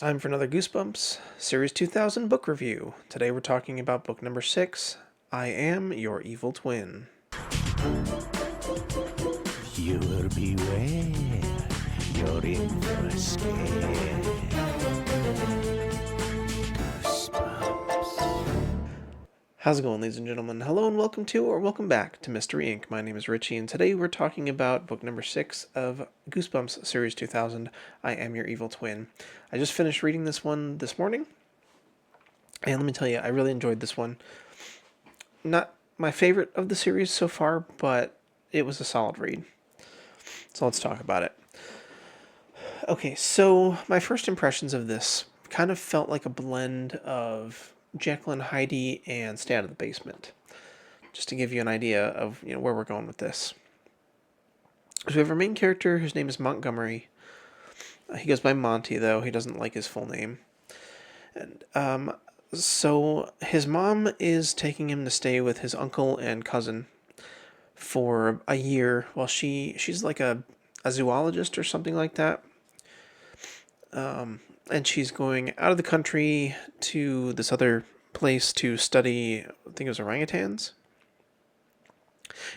Time for another Goosebumps Series 2000 book review. Today we're talking about book number 6, I Am Your Evil Twin. Viewer beware, you're in for a scare. Goosebumps. How's it going, ladies and gentlemen? Hello and welcome to, or welcome back to Mystery Inc. My name is Richie, and today we're talking about book number 6 of Goosebumps Series 2000, I Am Your Evil Twin. I just finished reading this one this morning, and let me tell you, I really enjoyed this one. Not my favorite of the series so far, but it was a solid read. So let's talk about it. Okay, so my first impressions of this kind of felt like a blend of Jekyll and Hyde and Stay Out of the Basement. Just to give you an idea of where we're going with this. So we have our main character whose name is Montgomery. He goes by Monty, though. He doesn't like his full name. And so his mom is taking him to stay with his uncle and cousin for a year while she's like a zoologist or something like that. And she's going out of the country to this other place to study, I think it was orangutans.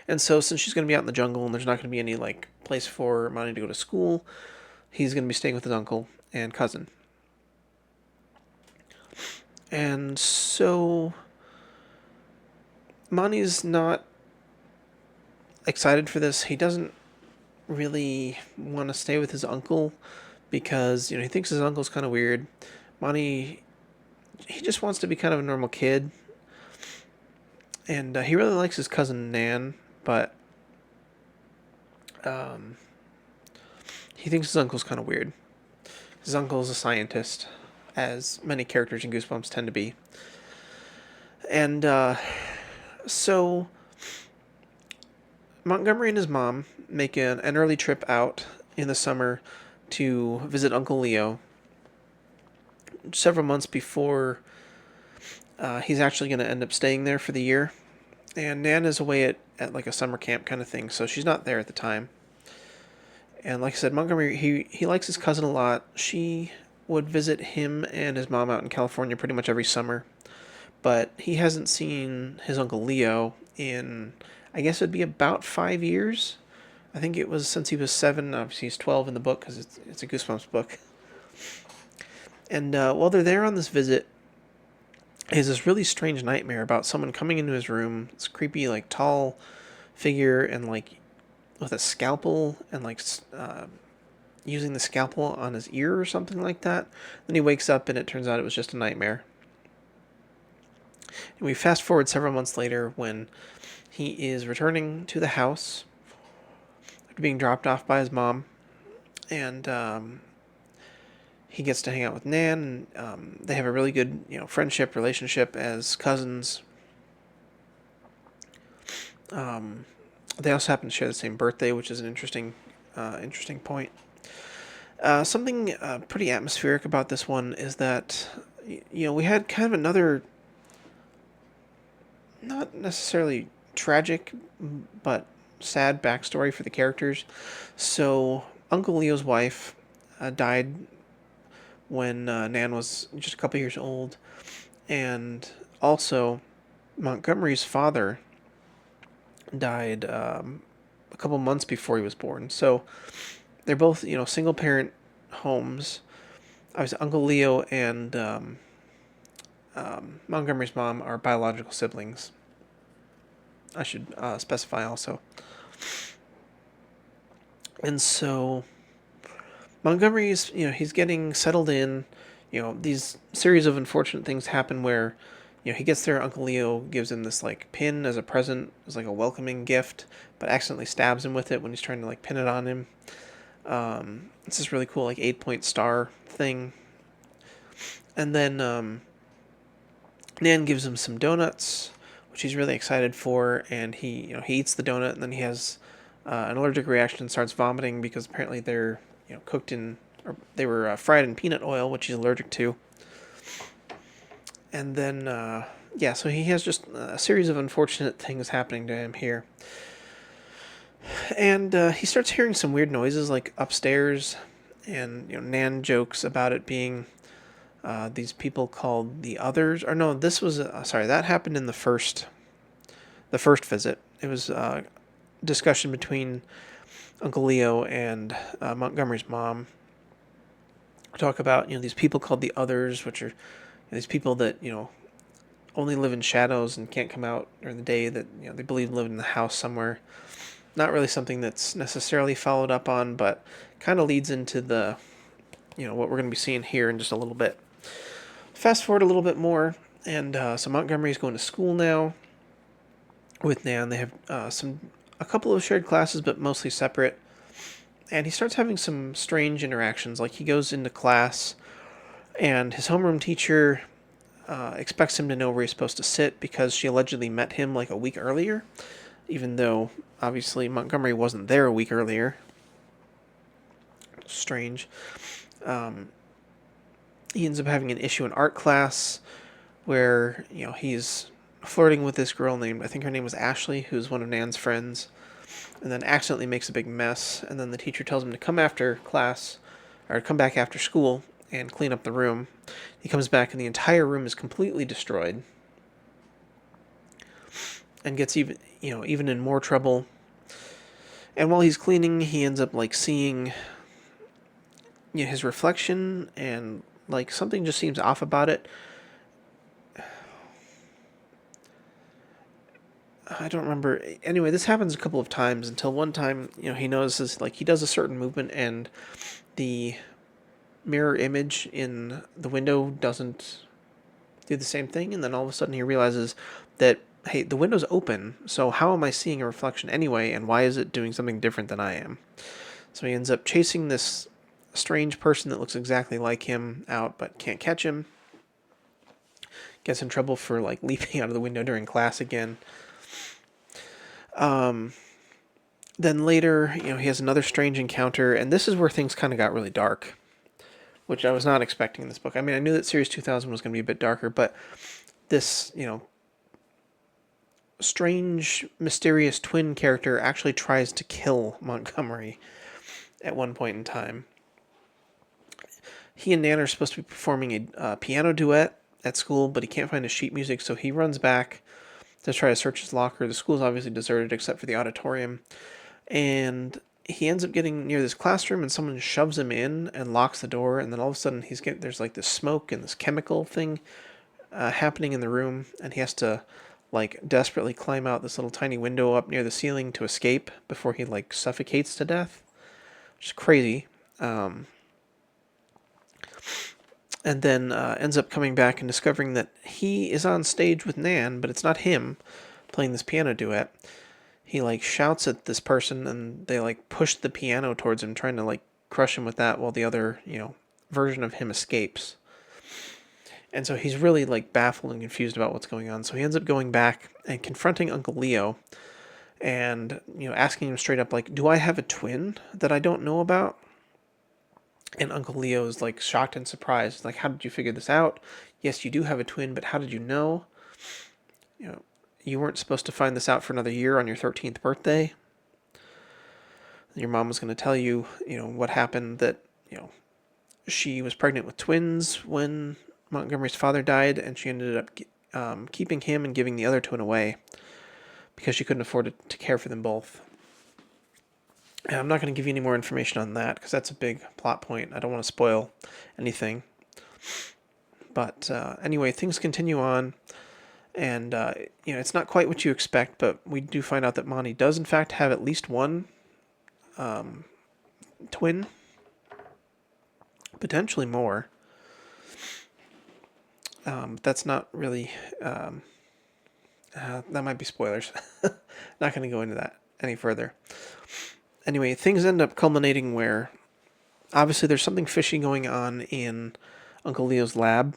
And so since she's going to be out in the jungle and there's not going to be any like place for Monty to go to school, he's going to be staying with his uncle and cousin. And so Monty's not excited for this. He doesn't really want to stay with his uncle because he thinks his uncle's kind of weird. Monty, he just wants to be kind of a normal kid, and he really likes his cousin Nan, but he thinks his uncle's kind of weird. His uncle's a scientist, as many characters in Goosebumps tend to be, and so Montgomery and his mom make an early trip out in the summer to visit Uncle Leo several months before he's actually going to end up staying there for the year. And Nan is away at like a summer camp kind of thing, so she's not there at the time. And like I said, Montgomery, he likes his cousin a lot. She would visit him and his mom out in California pretty much every summer. But he hasn't seen his Uncle Leo in, I guess it'd be about 5 years. I think it was since he was 7. Obviously, he's 12 in the book because it's a Goosebumps book. And while they're there on this visit, he has this really strange nightmare about someone coming into his room. This creepy, like, tall figure and, like, with a scalpel and, like, using the scalpel on his ear or something like that. Then he wakes up and it turns out it was just a nightmare. And we fast forward several months later when he is returning to the house after being dropped off by his mom, and he gets to hang out with Nan, and they have a really good, friendship, relationship as cousins. They also happen to share the same birthday, which is an interesting point. Something pretty atmospheric about this one is that, we had kind of another, not necessarily tragic, but sad backstory for the characters. So Uncle Leo's wife died when Nan was just a couple years old, and also Montgomery's father died a couple months before he was born. So they're both single parent homes. Obviously, Uncle Leo and Montgomery's mom are biological siblings. I should specify also. And so Montgomery's, he's getting settled in. These series of unfortunate things happen where, he gets there. Uncle Leo gives him this like pin as a present, as like a welcoming gift, but accidentally stabs him with it when he's trying to like pin it on him. It's this really cool like 8-point star thing. And then Nan gives him some donuts, which he's really excited for, and he eats the donut, and then he has an allergic reaction and starts vomiting because apparently they're cooked in, or they were fried in peanut oil, which he's allergic to. And then so he has just a series of unfortunate things happening to him here. And he starts hearing some weird noises like upstairs, and Nan jokes about it being These people called the others, or no, this was sorry, that happened in the first visit. It was discussion between Uncle Leo and Montgomery's mom. Talk about these people called the others, which are these people that only live in shadows and can't come out during the day. That they believe live in the house somewhere. Not really something that's necessarily followed up on, but kind of leads into the what we're going to be seeing here in just a little bit. Fast forward a little bit more, and so Montgomery's going to school now with Nan. They have a couple of shared classes, but mostly separate. And he starts having some strange interactions. Like he goes into class, and his homeroom teacher expects him to know where he's supposed to sit because she allegedly met him like a week earlier, even though obviously Montgomery wasn't there a week earlier. Strange. He ends up having an issue in art class where he's flirting with this girl named, I think her name was Ashley, who's one of Nan's friends, and then accidentally makes a big mess. And then the teacher tells him to come after class, or come back after school and clean up the room. He comes back and the entire room is completely destroyed, and gets even in more trouble. And while he's cleaning, he ends up like seeing his reflection, and like something just seems off about it. I don't remember. Anyway, this happens a couple of times until one time, he notices like he does a certain movement and the mirror image in the window doesn't do the same thing, and then all of a sudden he realizes that, hey, the window's open, so how am I seeing a reflection anyway, and why is it doing something different than I am? So he ends up chasing this strange person that looks exactly like him out but can't catch him. Gets in trouble for like leaping out of the window during class again. Then later, he has another strange encounter, and this is where things kind of got really dark, which I was not expecting in this book. I mean, I knew that Series 2000 was going to be a bit darker, but this, strange, mysterious twin character actually tries to kill Montgomery at one point in time. He and Nan are supposed to be performing a piano duet at school, but he can't find his sheet music, so he runs back to try to search his locker. The school's obviously deserted except for the auditorium. And he ends up getting near this classroom, and someone shoves him in and locks the door. And then all of a sudden, there's like this smoke and this chemical thing happening in the room, and he has to like desperately climb out this little tiny window up near the ceiling to escape before he like suffocates to death, which is crazy. And then ends up coming back and discovering that he is on stage with Nan, but it's not him playing this piano duet. He like shouts at this person, and they like push the piano towards him, trying to like crush him with that, while the other version of him escapes. And so he's really like baffled and confused about what's going on. So he ends up going back and confronting Uncle Leo, and asking him straight up like, "Do I have a twin that I don't know about?" And Uncle Leo is like shocked and surprised, like, "How did you figure this out? Yes, you do have a twin, but how did you know? You weren't supposed to find this out for another year on your 13th birthday. Your mom was going to tell you, what happened, that, she was pregnant with twins when Montgomery's father died, and she ended up keeping him and giving the other twin away because she couldn't afford to care for them both." And I'm not going to give you any more information on that because that's a big plot point. I don't want to spoil anything. But anyway, things continue on. And, it's not quite what you expect, but we do find out that Monty does, in fact, have at least one twin. Potentially more. That's not really... that might be spoilers. Not going to go into that any further. Anyway, things end up culminating where... Obviously, there's something fishy going on in Uncle Leo's lab.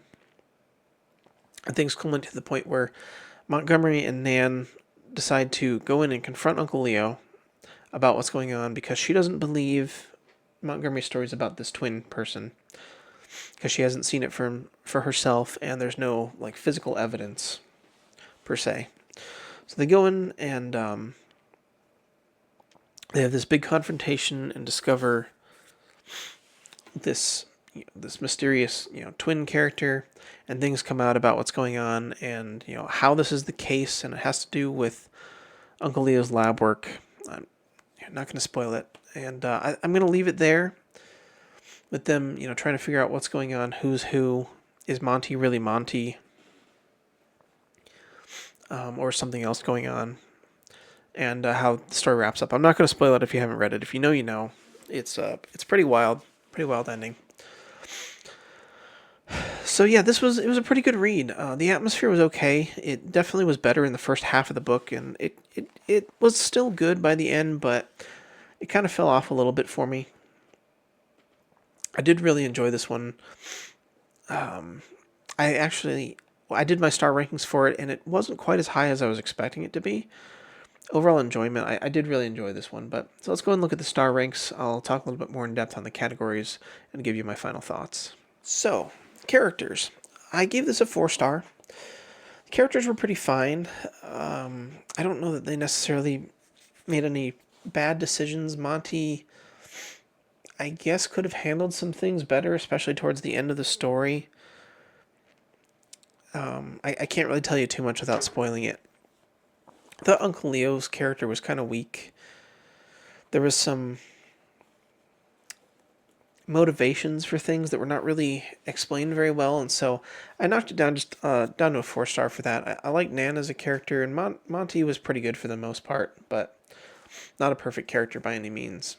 And things culminate to the point where Montgomery and Nan decide to go in and confront Uncle Leo about what's going on because she doesn't believe Montgomery's stories about this twin person because she hasn't seen it for herself, and there's no like physical evidence per se. So they go in and they have this big confrontation and discover this this mysterious twin character, and things come out about what's going on, and how this is the case, and it has to do with Uncle Leo's lab work. I'm not going to spoil it, and I'm going to leave it there with them, trying to figure out what's going on, who's who, is Monty really Monty, or something else going on, and how the story wraps up. I'm not going to spoil it if you haven't read it. If you know, you know. It's pretty wild ending. So yeah, it was a pretty good read. The atmosphere was okay. It definitely was better in the first half of the book, and it was still good by the end, but it kind of fell off a little bit for me. I did really enjoy this one. I actually I did my star rankings for it, and it wasn't quite as high as I was expecting it to be. Overall enjoyment, I did really enjoy this one. But so let's go ahead and look at the star ranks. I'll talk a little bit more in depth on the categories and give you my final thoughts. So, characters. I gave this a 4 star. The characters were pretty fine. I don't know that they necessarily made any bad decisions. Monty, I guess, could have handled some things better, especially towards the end of the story. I can't really tell you too much without spoiling it. The Uncle Leo's character was kind of weak. There was some motivations for things that were not really explained very well, and so I knocked it down down to a 4 star for that. I like Nan as a character, and Monty was pretty good for the most part, but not a perfect character by any means.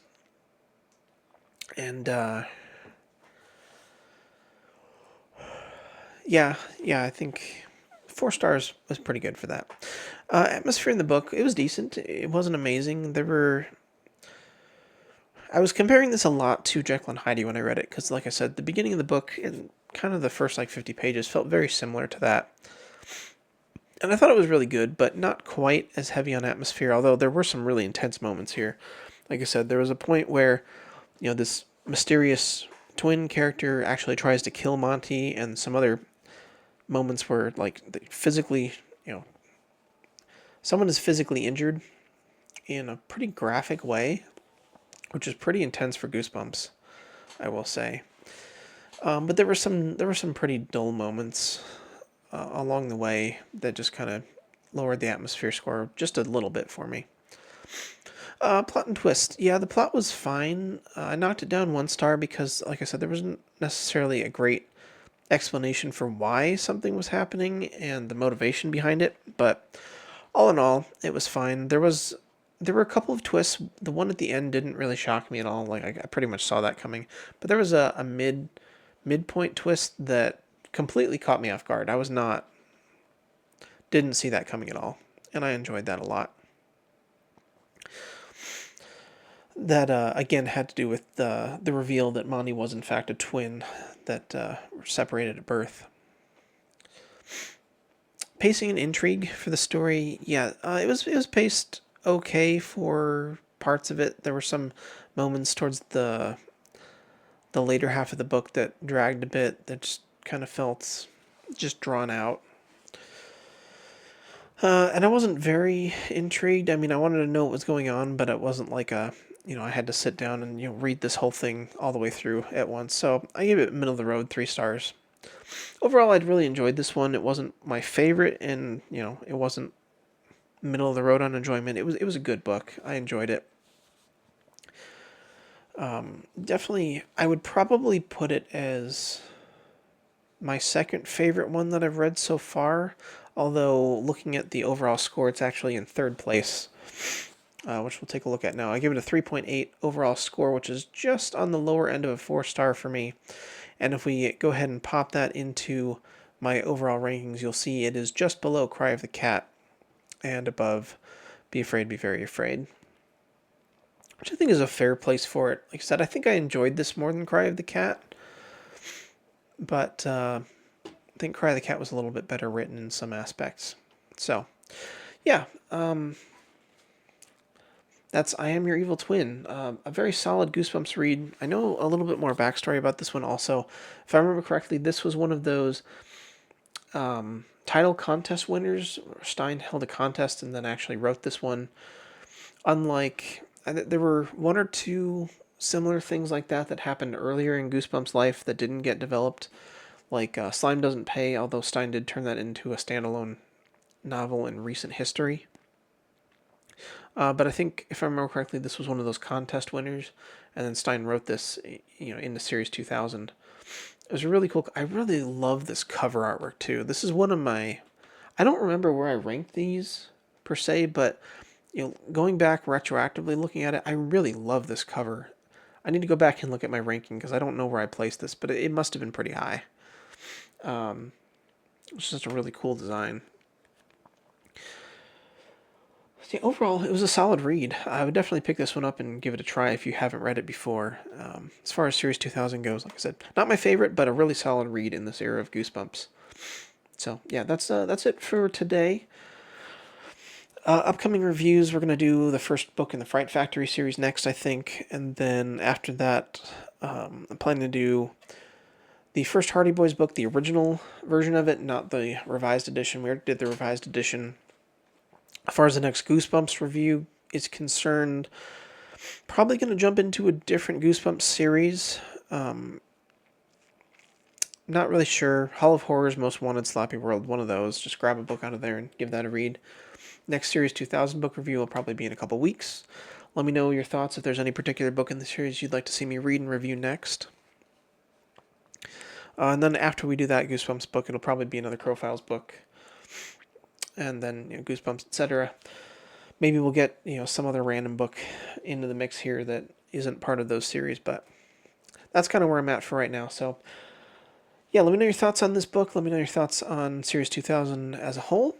And yeah, I think 4 stars was pretty good for that. Atmosphere in the book, it was decent. It wasn't amazing. I was comparing this a lot to Jekyll and Hyde when I read it, because, like I said, the beginning of the book and kind of the first 50 pages felt very similar to that. And I thought it was really good, but not quite as heavy on atmosphere, although there were some really intense moments here. Like I said, there was a point where, this mysterious twin character actually tries to kill Monty, and some other moments where, like, physically, someone is physically injured in a pretty graphic way, which is pretty intense for Goosebumps, I will say. But there were some pretty dull moments along the way that just kind of lowered the atmosphere score just a little bit for me. Plot and twist. Yeah, the plot was fine. I knocked it down 1 star because, like I said, there wasn't necessarily a great explanation for why something was happening and the motivation behind it. But all in all, it was fine. There were a couple of twists. The one at the end didn't really shock me at all. Like I pretty much saw that coming. But there was a midpoint twist that completely caught me off guard. I was not didn't see that coming at all, and I enjoyed that a lot. That again had to do with the reveal that Monty was in fact a twin that were separated at birth. Pacing and intrigue for the story, yeah, it was paced okay for parts of it. There were some moments towards the later half of the book that dragged a bit, that just kind of felt just drawn out. And I wasn't very intrigued. I mean, I wanted to know what was going on, but it wasn't like I had to sit down and read this whole thing all the way through at once. So I gave it middle of the road, 3 stars. Overall, I'd really enjoyed this one. It wasn't my favorite, and it wasn't middle of the road on enjoyment. It was a good book. I enjoyed it. Definitely, I would probably put it as my second favorite one that I've read so far. Although looking at the overall score, it's actually in third place, which we'll take a look at now. I give it a 3.8 overall score, which is just on the lower end of a 4 star for me. And if we go ahead and pop that into my overall rankings, you'll see it is just below Cry of the Cat and above Be Afraid, Be Very Afraid, which I think is a fair place for it. Like I said, I think I enjoyed this more than Cry of the Cat, but I think Cry of the Cat was a little bit better written in some aspects. So, yeah, that's I Am Your Evil Twin. A very solid Goosebumps read. I know a little bit more backstory about this one also. If I remember correctly, this was one of those title contest winners. Stein held a contest and then actually wrote this one. Unlike, there were one or two similar things like that happened earlier in Goosebumps' life that didn't get developed. Like Slime Doesn't Pay, although Stein did turn that into a standalone novel in recent history. But I think, if I remember correctly, this was one of those contest winners, and then Stein wrote this, into Series 2000. It was really cool. I really love this cover artwork too. This is one of my. I don't remember where I ranked these per se, but going back retroactively looking at it, I really love this cover. I need to go back and look at my ranking because I don't know where I placed this, but it must have been pretty high. It's just a really cool design. See, overall, it was a solid read. I would definitely pick this one up and give it a try if you haven't read it before. As far as Series 2000 goes, like I said, not my favorite, but a really solid read in this era of Goosebumps. So yeah, that's it for today. Upcoming reviews, we're going to do the first book in the Fright Factory series next, I think. And then after that, I'm planning to do the first Hardy Boys book, the original version of it, not the revised edition. We already did the revised edition. As far as the next Goosebumps review is concerned, probably going to jump into a different Goosebumps series. Not really sure. Hall of Horrors, Most Wanted, Sloppy World, one of those. Just grab a book out of there and give that a read. Next Series 2000 book review will probably be in a couple weeks. Let me know your thoughts if there's any particular book in the series you'd like to see me read and review next. And then after we do that Goosebumps book, it'll probably be another Crow Files book. And then Goosebumps, etc. Maybe we'll get some other random book into the mix here that isn't part of those series, but that's kind of where I'm at for right now. So yeah, let me know your thoughts on this book. Let me know your thoughts on Series 2000 as a whole.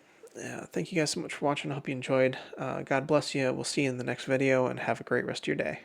Thank you guys so much for watching. I hope you enjoyed. God bless you. We'll see you in the next video, and have a great rest of your day.